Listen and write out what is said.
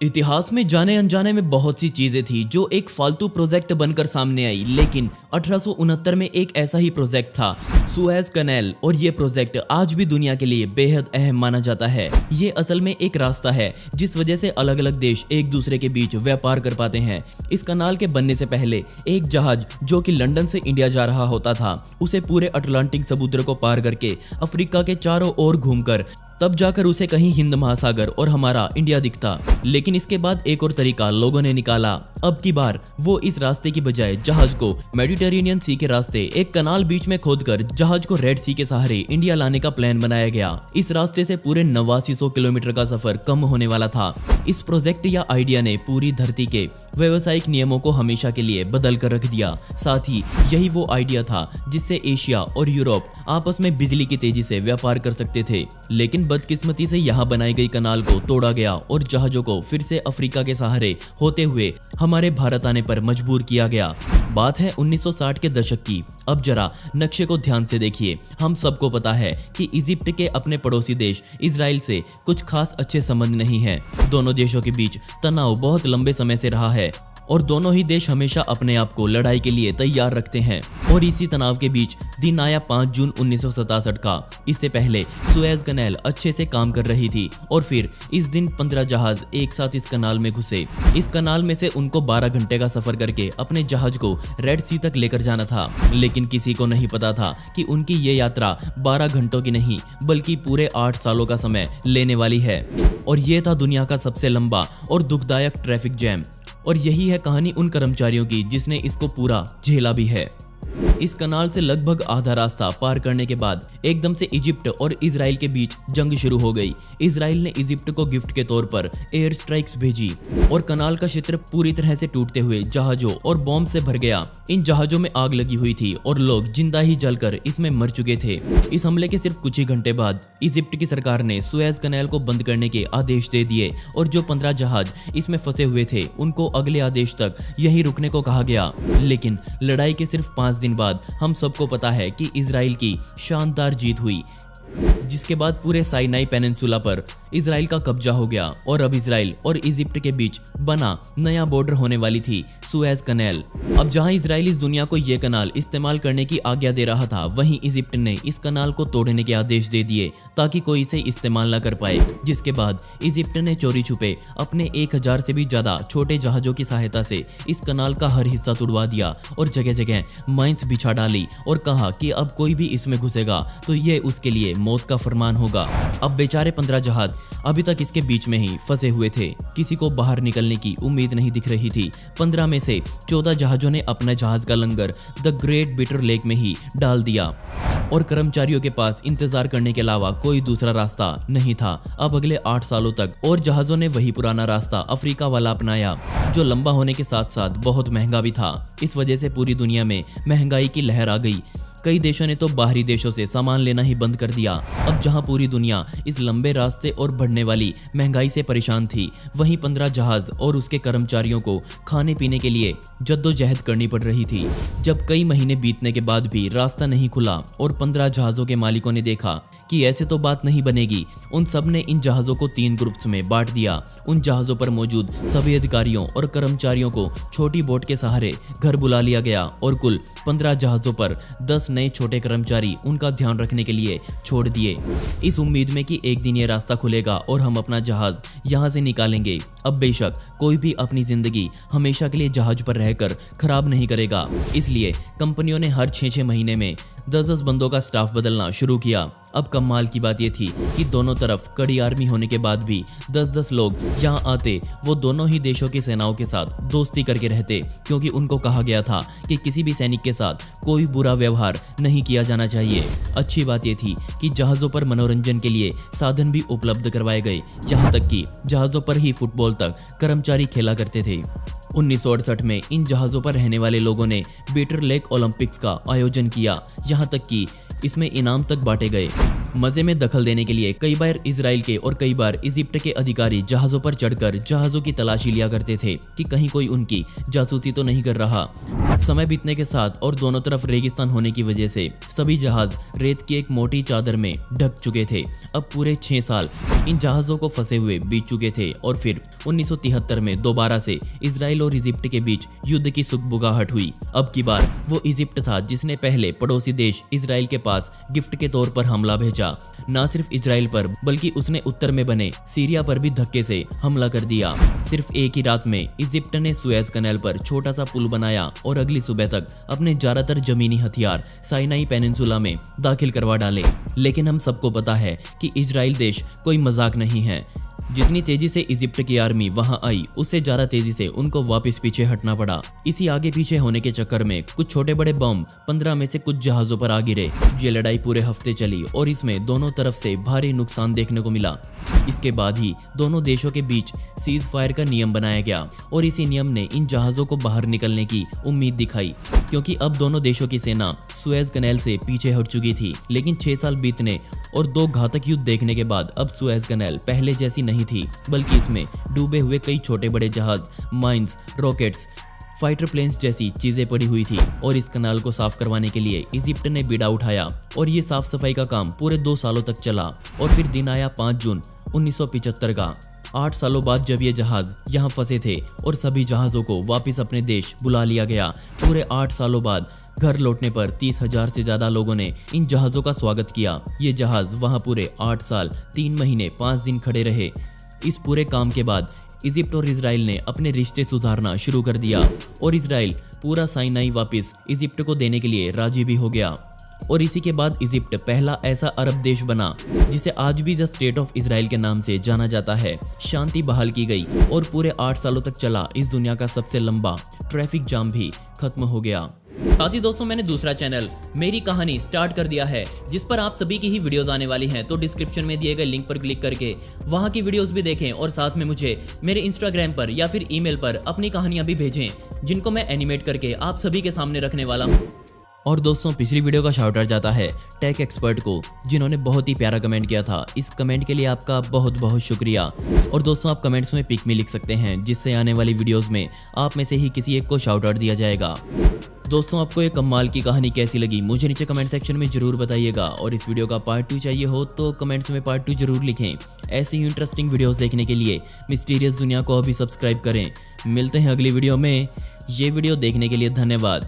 इतिहास में जाने अनजाने में बहुत सी चीजें थी जो एक फालतू प्रोजेक्ट बनकर सामने आई, लेकिन 1869 में एक ऐसा ही प्रोजेक्ट था, सुएज कैनाल। और ये प्रोजेक्ट आज भी दुनिया के लिए बेहद अहम माना जाता है। ये असल में एक रास्ता है जिस वजह से अलग अलग देश एक दूसरे के बीच व्यापार कर पाते हैं। इस कनाल के बनने से पहले एक जहाज जो कि लंदन से इंडिया जा रहा होता था, उसे पूरे अटलांटिक समुद्र को पार करके अफ्रीका के चारों ओर घूमकर तब जाकर उसे कहीं हिंद महासागर और हमारा इंडिया दिखता। लेकिन इसके बाद एक और तरीका लोगों ने निकाला। अब की बार वो इस रास्ते की बजाय जहाज को मेडिटेरेनियन सी के रास्ते एक कनाल बीच में खोदकर जहाज को रेड सी के सहारे इंडिया लाने का प्लान बनाया गया। इस रास्ते से पूरे 8900 किलोमीटर का सफर कम होने वाला था। इस प्रोजेक्ट या आइडिया ने पूरी धरती के व्यावसायिक नियमों को हमेशा के लिए बदल कर रख दिया। साथ ही यही वो आइडिया था जिससे एशिया और यूरोप आपस में बिजली की तेजी से व्यापार कर सकते थे। लेकिन बदकिस्मती से यहाँ बनाई गई कनाल को तोड़ा गया और जहाजों को फिर से अफ्रीका के सहारे होते हुए हमारे भारत आने पर मजबूर किया गया। बात है 1960 के दशक की। अब जरा नक्शे को ध्यान से देखिए। हम सबको पता है कि इजिप्ट के अपने पड़ोसी देश इजराइल से कुछ खास अच्छे संबंध नहीं है। दोनों देशों के बीच तनाव बहुत लंबे समय से रहा है और दोनों ही देश हमेशा अपने आप को लड़ाई के लिए तैयार रखते हैं। और इसी तनाव के बीच दिन आया 5 जून 1967 का। इससे पहले सुएज कैनाल अच्छे से काम कर रही थी और फिर इस दिन 15 जहाज एक साथ इस कनाल में घुसे। इस कनाल में से उनको 12 घंटे का सफर करके अपने जहाज को रेड सी तक लेकर जाना था। लेकिन किसी को नहीं पता था कि उनकी ये यात्रा 12 घंटों की नहीं बल्कि पूरे 8 सालों का समय लेने वाली है। और ये था दुनिया का सबसे लंबा और दुखदायक ट्रैफिक जैम। और यही है कहानी उन कर्मचारियों की जिसने इसको पूरा झेला भी है। इस कनाल से लगभग आधा रास्ता पार करने के बाद एकदम से इजिप्ट और इजराइल के बीच जंग शुरू हो गई। इजराइल ने इजिप्ट को गिफ्ट के तौर पर एयर स्ट्राइक्स भेजी और कनाल का क्षेत्र पूरी तरह से टूटते हुए जहाजों और बॉम्ब से भर गया। इन जहाजों में आग लगी हुई थी और लोग जिंदा ही जलकर इसमें मर चुके थे। इस हमले के सिर्फ कुछ ही घंटे बाद इजिप्ट की सरकार ने सुएज कैनाल को बंद करने के आदेश दे दिए और जो 15 जहाज इसमें फंसे हुए थे उनको अगले आदेश तक यहीं रुकने को कहा गया। लेकिन लड़ाई के सिर्फ 5 दिन बाद हम सबको पता है कि इजराइल की शानदार जीत हुई, जिसके बाद पूरे साइनाई पेनिनसुला पर इजराइल का कब्जा हो गया और अब इजराइल और इजिप्ट के बीच बना नया बॉर्डर होने वाली थी सुएज कैनाल। अब जहां इजराइल इस दुनिया को ये कनाल इस्तेमाल करने की आज्ञा दे रहा था, वहीं इजिप्ट ने इस कनाल को तोड़ने के आदेश दे दिए ताकि कोई इसे इस्तेमाल न कर पाए। जिसके बाद इजिप्ट ने चोरी छुपे अपने 1000 से भी ज्यादा छोटे जहाजों की सहायता से इस कनाल का हर हिस्सा तुड़वा दिया और जगह जगह माइंस बिछा डाली और कहा कि अब कोई भी इसमें घुसेगा तो ये उसके लिए मौत का फरमान होगा। अब बेचारे 15 जहाज अभी तक इसके बीच में ही फंसे हुए थे। किसी को बाहर निकलने की उम्मीद नहीं दिख रही थी। 15 में से 14 जहाजों ने अपना जहाज का लंगर द ग्रेट बिटर लेक में ही डाल दिया और कर्मचारियों के पास इंतजार करने के अलावा कोई दूसरा रास्ता नहीं था। अब अगले 8 सालों तक और जहाजों ने वही पुराना रास्ता अफ्रीका वाला अपनाया, जो लंबा होने के साथ साथ बहुत महंगा भी था। इस वजह से पूरी दुनिया में महंगाई की लहर आ गई। कई देशों ने तो बाहरी देशों से सामान लेना ही बंद कर दिया। अब जहां पूरी दुनिया इस लंबे रास्ते और बढ़ने वाली महंगाई से परेशान थी, वहीं 15 जहाज और उसके कर्मचारियों को खाने पीने के लिए जद्दोजहद करनी पड़ रही थी। जब कई महीने बीतने के बाद भी रास्ता नहीं खुला और 15 जहाजों के मालिकों ने देखा कि ऐसे तो बात नहीं बनेगी, उन सब ने इन जहाजों को 3 ग्रुप्स में बांट दिया। उन जहाजों पर मौजूद सभी अधिकारियों और कर्मचारियों को छोटी बोट के सहारे घर बुला लिया गया और कुल 15 जहाजों पर 10 नए छोटे कर्मचारी उनका ध्यान रखने के लिए छोड़ दिए, इस उम्मीद में कि एक दिन ये रास्ता खुलेगा और हम अपना जहाज यहाँ से निकालेंगे। अब बेशक कोई भी अपनी जिंदगी हमेशा के लिए जहाज पर रहकर खराब नहीं करेगा, इसलिए कंपनियों ने हर 6-6 महीने में 10-10 बंदों का स्टाफ बदलना शुरू किया। अब कमाल की बात यह थी कि दोनों तरफ कड़ी आर्मी होने के बाद भी 10-10 लोग यहाँ आते वो दोनों ही देशों की सेनाओं के साथ दोस्ती करके रहते, क्योंकि उनको कहा गया था कि किसी भी सैनिक के साथ कोई बुरा व्यवहार नहीं किया जाना चाहिए। अच्छी बात यह थी कि जहाजों पर मनोरंजन के लिए साधन भी उपलब्ध करवाए गए, यहाँ तक कि जहाजों पर ही फुटबॉल तक कर्मचारी खेला करते थे। 1968 में इन जहाजों पर रहने वाले लोगों ने बिटर लेक ओलंपिक्स का आयोजन किया, यहाँ तक कि इसमें इनाम तक बांटे गए। मजे में दखल देने के लिए कई बार इजराइल के और कई बार इजिप्ट के अधिकारी जहाजों पर चढ़कर जहाजों की तलाशी लिया करते थे कि कहीं कोई उनकी जासूसी तो नहीं कर रहा। समय बीतने के साथ और दोनों तरफ रेगिस्तान होने की वजह से सभी जहाज रेत की एक मोटी चादर में ढक चुके थे। अब पूरे 6 साल इन जहाजों को फंसे हुए बीत चुके थे और फिर 1973 में दोबारा से इजराइल और इजिप्ट के बीच युद्ध की सुगबुगाहट हुई। अब की बार वो इजिप्ट था जिसने पहले पड़ोसी देश इजराइल के पास गिफ्ट के तौर पर हमला भेजा। ना सिर्फ इजराइल पर बल्कि उसने उत्तर में बने सीरिया पर भी धक्के से हमला कर दिया। सिर्फ एक ही रात में इजिप्ट ने सुएज कनाल पर छोटा सा पुल बनाया और अगली सुबह तक अपने ज्यादातर जमीनी हथियार साइनाई पेनिनसुला में दाखिल करवा डाले। लेकिन हम सबको पता है कि इजराइल देश कोई मजाक नहीं है। जितनी तेजी से इजिप्ट की आर्मी वहां आई उससे ज्यादा तेजी से उनको वापस पीछे हटना पड़ा। इसी आगे पीछे होने के चक्कर में कुछ छोटे बड़े बम 15 में से कुछ जहाजों पर आ गिरे। ये लड़ाई पूरे हफ्ते चली और इसमें दोनों तरफ से भारी नुकसान देखने को मिला। इसके बाद ही दोनों देशों के बीच सीज फायर का नियम बनाया गया और इसी नियम ने इन जहाजों को बाहर निकलने की उम्मीद दिखाई, क्योंकि अब दोनों देशों की सेना सुएज कनाल से पीछे हट चुकी थी। लेकिन 6 साल बीतने और 2 घातक युद्ध देखने के बाद अब सुएज कनाल पहले जैसी नहीं थी, बल्कि इसमें डूबे हुए कई छोटे बड़े जहाज, माइंस, रॉकेट्स, फाइटर प्लेन्स जैसी चीजें पड़ी हुई थी। और इस कनाल को साफ करवाने के लिए इजिप्ट ने बीड़ा उठाया और ये साफ सफाई का काम पूरे 2 सालों तक चला। और फिर दिन आया 5 जून 1975 का। 8 सालों बाद जब ये जहाज यहाँ फंसे थे और सभी जहाजों को वापस अपने देश बुला लिया गया। पूरे 8 सालों बाद घर लौटने पर 30,000 से ज्यादा लोगों ने इन जहाजों का स्वागत किया। ये जहाज वहां पूरे 8 साल 3 महीने 5 दिन खड़े रहे। इस पूरे काम के बाद इजिप्ट और इजराइल ने अपने रिश्ते सुधारना शुरू कर दिया और इजराइल पूरा साइनाई वापस इजिप्ट को देने के लिए राजी भी हो गया। और इसी के बाद इजिप्ट पहला ऐसा अरब देश बना जिसे आज भी द स्टेट ऑफ इजराइल के नाम से जाना जाता है। शांति बहाल की गई और पूरे 8 सालों तक चला इस दुनिया का सबसे लंबा ट्रैफिक जाम भी खत्म हो गया। साथ ही दोस्तों, मैंने दूसरा चैनल मेरी कहानी स्टार्ट कर दिया है जिस पर आप सभी की ही वीडियोस आने वाली हैं। तो डिस्क्रिप्शन में दिए गए लिंक पर क्लिक करके वहां की वीडियोस भी देखें और साथ में मुझे मेरे इंस्टाग्राम पर या फिर ईमेल पर अपनी कहानियां भी भेजें, जिनको मैं एनिमेट करके आप सभी के सामने रखने वाला हूं। और दोस्तों, पिछली वीडियो का शाउट आउट जाता है टेक एक्सपर्ट को, जिन्होंने बहुत ही प्यारा कमेंट किया था। इस कमेंट के लिए आपका बहुत बहुत शुक्रिया। और दोस्तों, आप कमेंट्स में पिक में लिख सकते हैं, जिससे आने वाली वीडियोस में आप में से ही किसी एक को शाउट आउट दिया जाएगा। दोस्तों, आपको ये कमाल की कहानी कैसी लगी मुझे नीचे कमेंट सेक्शन में जरूर बताइएगा। और इस वीडियो का पार्ट 2 चाहिए हो तो कमेंट्स में पार्ट 2 जरूर लिखें। ऐसी ही इंटरेस्टिंग वीडियोस देखने के लिए मिस्टीरियस दुनिया को अभी सब्सक्राइब करें। मिलते हैं अगली वीडियो में। ये वीडियो देखने के लिए धन्यवाद।